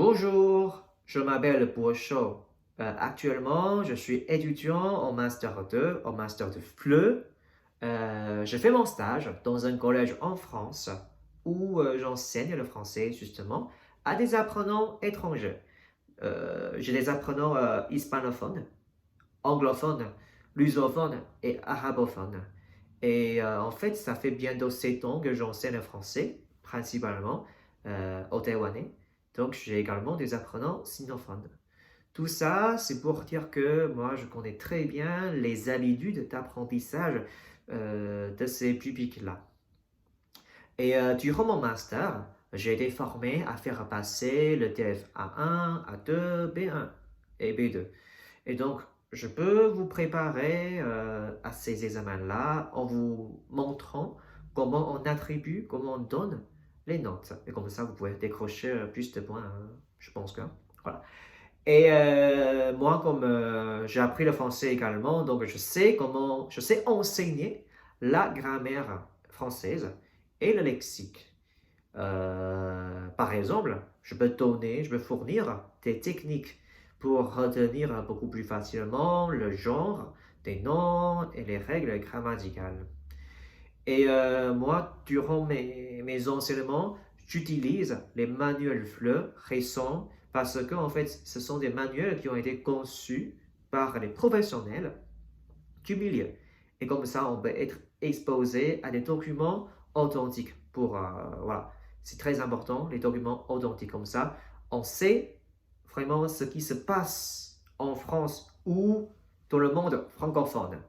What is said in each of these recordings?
Bonjour, je m'appelle Bourchaud. Actuellement, je suis étudiant en Master 2, en Master de FLE. Je fais mon stage dans un collège en France où j'enseigne le français justement à des apprenants étrangers. J'ai des apprenants hispanophones, anglophones, lusophones et arabophones. Et en fait, ça fait bientôt 7 ans que j'enseigne le français, principalement au Taïwanais. Donc, j'ai également des apprenants sinophones. Tout ça, c'est pour dire que moi, je connais très bien les habitudes d'apprentissage de ces publics-là. Et durant mon master, j'ai été formé à faire passer le TF A1, A2, B1 et B2. Et donc, je peux vous préparer à ces examens-là en vous montrant comment on attribue, comment on donne les notes. Et comme ça, vous pouvez décrocher plus de points, je pense que. Voilà. Et moi, comme j'ai appris le français également, donc je sais enseigner la grammaire française et le lexique. Par exemple, je peux fournir des techniques pour retenir beaucoup plus facilement le genre des noms et les règles grammaticales. Et moi, durant mes enseignements, j'utilise les manuels FLE récents parce que, en fait, ce sont des manuels qui ont été conçus par les professionnels du milieu. Et comme ça, on peut être exposé à des documents authentiques. Voilà, c'est très important, les documents authentiques. Comme ça, on sait vraiment ce qui se passe en France ou dans le monde francophone.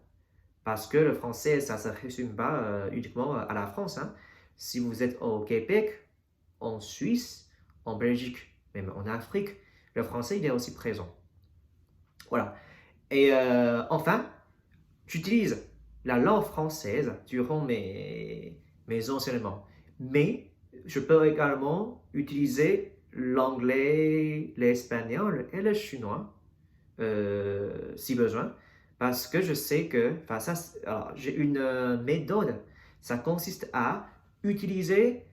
Parce que le français, ça ne se résume pas uniquement à la France, hein. Si vous êtes au Québec, en Suisse, en Belgique, même en Afrique, le français, il est aussi présent. Voilà. Et enfin, j'utilise la langue française durant mes enseignements. Mais je peux également utiliser l'anglais, l'espagnol et le chinois si besoin, parce que je sais que, enfin ça, alors, j'ai une méthode, ça consiste à utiliser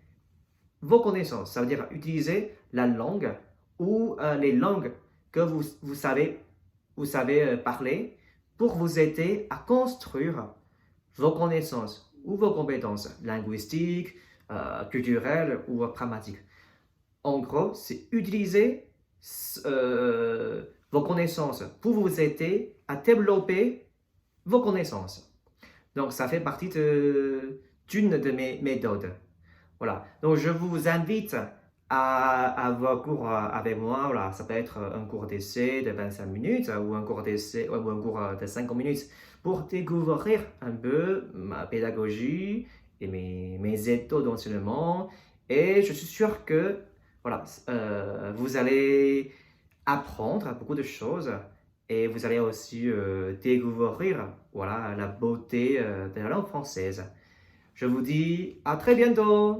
vos connaissances, ça veut dire utiliser la langue ou les langues que vous savez parler pour vous aider à construire vos connaissances ou vos compétences linguistiques, culturelles ou pragmatiques. En gros, c'est utiliser vos connaissances pour vous aider à développer vos connaissances. Donc, ça fait partie d'une de mes méthodes. Voilà. Donc, je vous invite à avoir cours avec moi. Voilà. Ça peut être un cours d'essai de 25 minutes ou un cours d'essai ou un cours de 50 minutes pour découvrir un peu ma pédagogie et mes méthodes d'enseignement. Et je suis sûr que voilà, vous allez apprendre beaucoup de choses et vous allez aussi découvrir voilà, la beauté de la langue française. Je vous dis à très bientôt!